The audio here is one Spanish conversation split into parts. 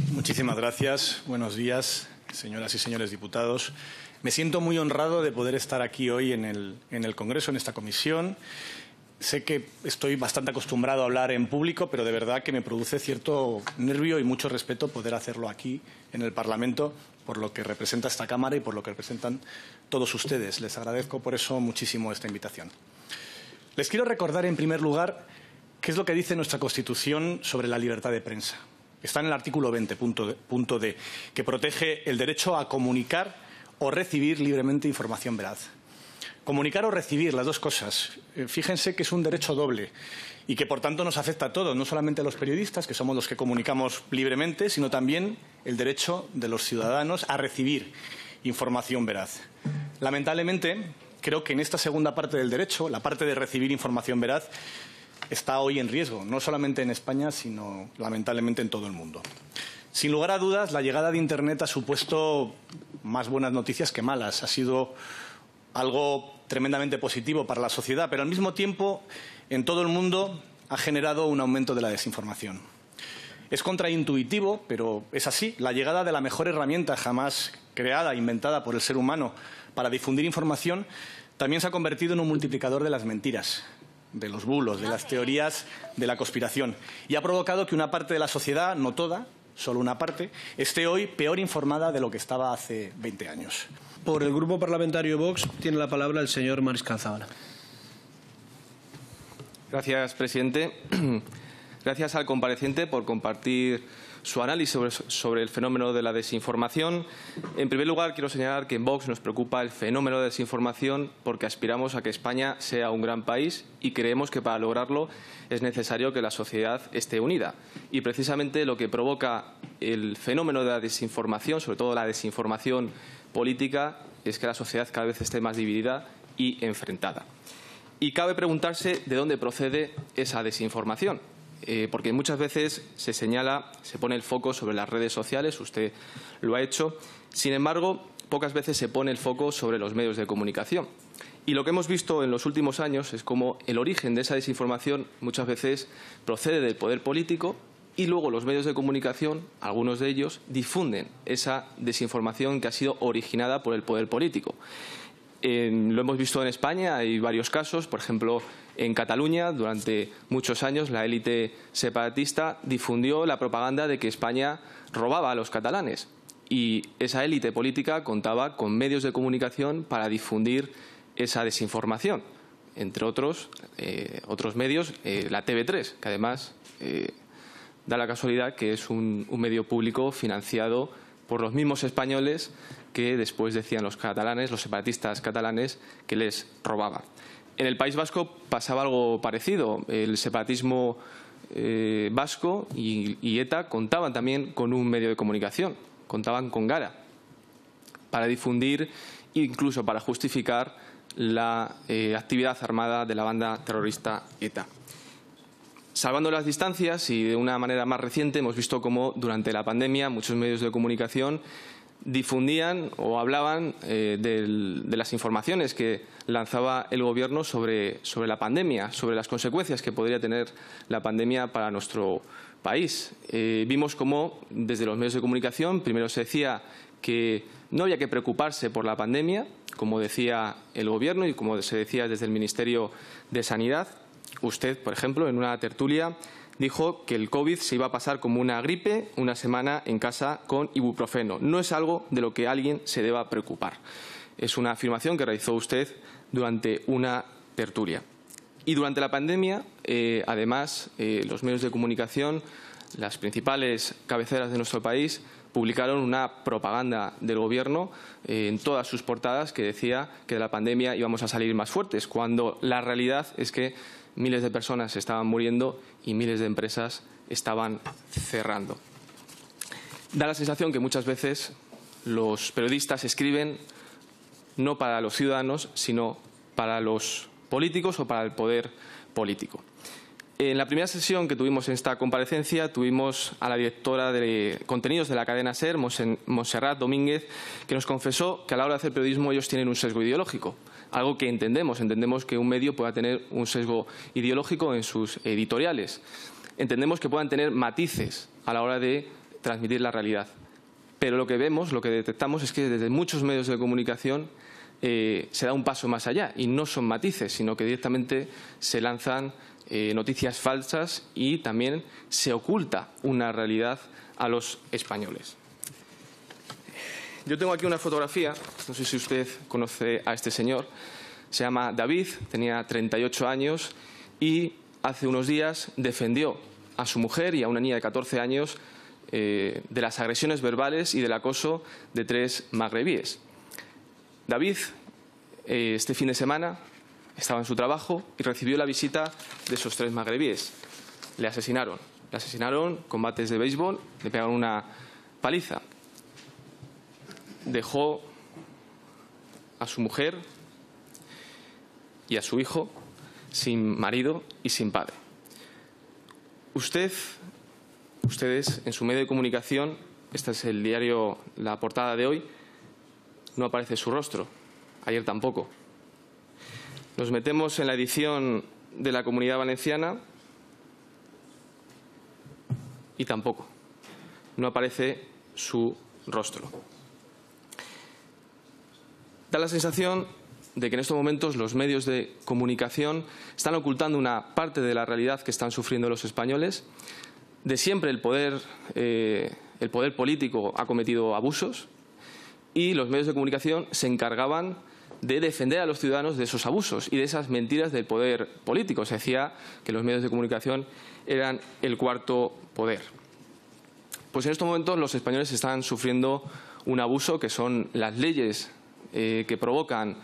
Muchísimas gracias. Buenos días, señoras y señores diputados. Me siento muy honrado de poder estar aquí hoy en el Congreso, en esta comisión. Sé que estoy bastante acostumbrado a hablar en público, pero de verdad que me produce cierto nervio y mucho respeto poder hacerlo aquí en el Parlamento, por lo que representa esta Cámara y por lo que representan todos ustedes. Les agradezco por eso muchísimo esta invitación. Les quiero recordar, en primer lugar, qué es lo que dice nuestra Constitución sobre la libertad de prensa. Está en el artículo 20, punto D, que protege el derecho a comunicar o recibir libremente información veraz. Comunicar o recibir, las dos cosas. Fíjense que es un derecho doble y que, por tanto, nos afecta a todos, no solamente a los periodistas, que somos los que comunicamos libremente, sino también el derecho de los ciudadanos a recibir información veraz. Lamentablemente, creo que en esta segunda parte del derecho, la parte de recibir información veraz, está hoy en riesgo, no solamente en España, sino lamentablemente en todo el mundo. Sin lugar a dudas, la llegada de Internet ha supuesto más buenas noticias que malas. Ha sido algo tremendamente positivo para la sociedad, pero al mismo tiempo, en todo el mundo, ha generado un aumento de la desinformación. Es contraintuitivo, pero es así. La llegada de la mejor herramienta jamás creada, inventada por el ser humano para difundir información, también se ha convertido en un multiplicador de las mentiras, de los bulos, de las teorías de la conspiración, y ha provocado que una parte de la sociedad, no toda, solo una parte, esté hoy peor informada de lo que estaba hace 20 años. Por el Grupo Parlamentario Vox tiene la palabra el señor Mariscal Zavala. Gracias, presidente. Gracias al compareciente por compartir su análisis sobre el fenómeno de la desinformación. En primer lugar, quiero señalar que en Vox nos preocupa el fenómeno de desinformación porque aspiramos a que España sea un gran país y creemos que para lograrlo es necesario que la sociedad esté unida. Y precisamente lo que provoca el fenómeno de la desinformación, sobre todo la desinformación política, es que la sociedad cada vez esté más dividida y enfrentada. Y cabe preguntarse de dónde procede esa desinformación. Porque muchas veces se señala, se pone el foco sobre las redes sociales, usted lo ha hecho. Sin embargo, pocas veces se pone el foco sobre los medios de comunicación. Y lo que hemos visto en los últimos años es cómo el origen de esa desinformación muchas veces procede del poder político y luego los medios de comunicación, algunos de ellos, difunden esa desinformación que ha sido originada por el poder político. Lo hemos visto en España, hay varios casos, por ejemplo, en Cataluña, durante muchos años, la élite separatista difundió la propaganda de que España robaba a los catalanes y esa élite política contaba con medios de comunicación para difundir esa desinformación, entre otros medios, la TV3, que además da la casualidad que es un medio público financiado por los mismos españoles que después decían los catalanes, los separatistas catalanes, que les robaba. En el País Vasco pasaba algo parecido. El separatismo vasco y ETA contaban también con un medio de comunicación, contaban con Gara, para difundir e incluso para justificar la actividad armada de la banda terrorista ETA. Salvando las distancias y de una manera más reciente hemos visto cómo durante la pandemia muchos medios de comunicación difundían o hablaban de las informaciones que lanzaba el Gobierno sobre la pandemia, sobre las consecuencias que podría tener la pandemia para nuestro país. Vimos cómo desde los medios de comunicación primero se decía que no había que preocuparse por la pandemia, como decía el Gobierno y como se decía desde el Ministerio de Sanidad. Usted, por ejemplo, en una tertulia dijo que el COVID se iba a pasar como una gripe una semana en casa con ibuprofeno. No es algo de lo que alguien se deba preocupar. Es una afirmación que realizó usted durante una tertulia. Y durante la pandemia, además, los medios de comunicación, las principales cabeceras de nuestro país, publicaron una propaganda del Gobierno en todas sus portadas que decía que de la pandemia íbamos a salir más fuertes, cuando la realidad es que miles de personas estaban muriendo y miles de empresas estaban cerrando. Da la sensación que muchas veces los periodistas escriben no para los ciudadanos, sino para los políticos o para el poder político. En la primera sesión que tuvimos en esta comparecencia tuvimos a la directora de contenidos de la cadena SER, Montserrat Domínguez, que nos confesó que a la hora de hacer periodismo ellos tienen un sesgo ideológico. Algo que entendemos que un medio pueda tener un sesgo ideológico en sus editoriales. Entendemos que puedan tener matices a la hora de transmitir la realidad. Pero lo que vemos, lo que detectamos es que desde muchos medios de comunicación se da un paso más allá y no son matices, sino que directamente se lanzan noticias falsas y también se oculta una realidad a los españoles. Yo tengo aquí una fotografía, no sé si usted conoce a este señor, se llama David, tenía 38 años y hace unos días defendió a su mujer y a una niña de 14 años de las agresiones verbales y del acoso de 3 magrebíes. David, este fin de semana, estaba en su trabajo y recibió la visita de esos 3 magrebíes. Le asesinaron. Le asesinaron con bates de béisbol, le pegaron una paliza. Dejó a su mujer y a su hijo sin marido y sin padre. Ustedes, en su medio de comunicación, este es el diario, la portada de hoy, no aparece su rostro. Ayer tampoco. Nos metemos en la edición de la Comunidad Valenciana y tampoco. No aparece su rostro. Da la sensación de que en estos momentos los medios de comunicación están ocultando una parte de la realidad que están sufriendo los españoles. De siempre el poder político ha cometido abusos y los medios de comunicación se encargaban de defender a los ciudadanos de esos abusos y de esas mentiras del poder político. Se decía que los medios de comunicación eran el cuarto poder. Pues en estos momentos los españoles están sufriendo un abuso que son las leyes que provocan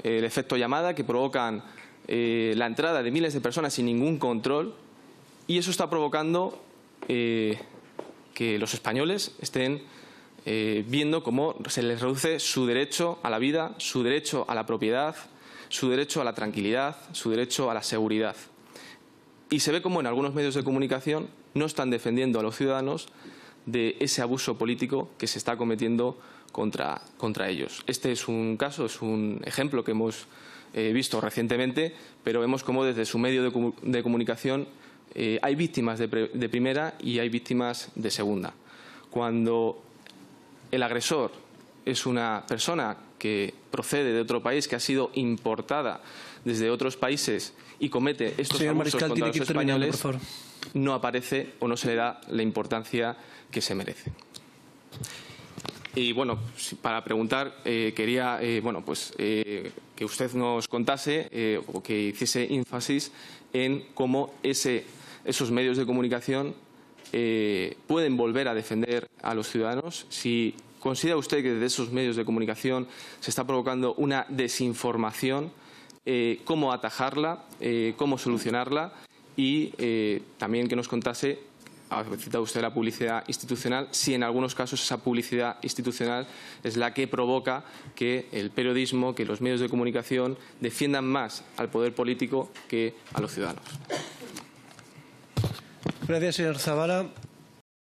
el efecto llamada, que provocan la entrada de miles de personas sin ningún control, y eso está provocando que los españoles estén viendo cómo se les reduce su derecho a la vida, su derecho a la propiedad, su derecho a la tranquilidad, su derecho a la seguridad. Y se ve cómo en algunos medios de comunicación no están defendiendo a los ciudadanos de ese abuso político que se está cometiendo contra ellos. Este es un caso, es un ejemplo que hemos visto recientemente, pero vemos cómo desde su medio de comunicación hay víctimas de primera y hay víctimas de segunda. Cuando el agresor es una persona que procede de otro país, que ha sido importada desde otros países y comete estos abusos contra los españoles, no aparece o no se le da la importancia que se merece. Y bueno, para preguntar, quería que usted nos contase o que hiciese énfasis en cómo esos medios de comunicación pueden volver a defender a los ciudadanos. Si considera usted que desde esos medios de comunicación se está provocando una desinformación, cómo atajarla, cómo solucionarla y también que nos contase, ha citado usted la publicidad institucional, si en algunos casos esa publicidad institucional es la que provoca que el periodismo, que los medios de comunicación defiendan más al poder político que a los ciudadanos. Gracias, señor Zavala.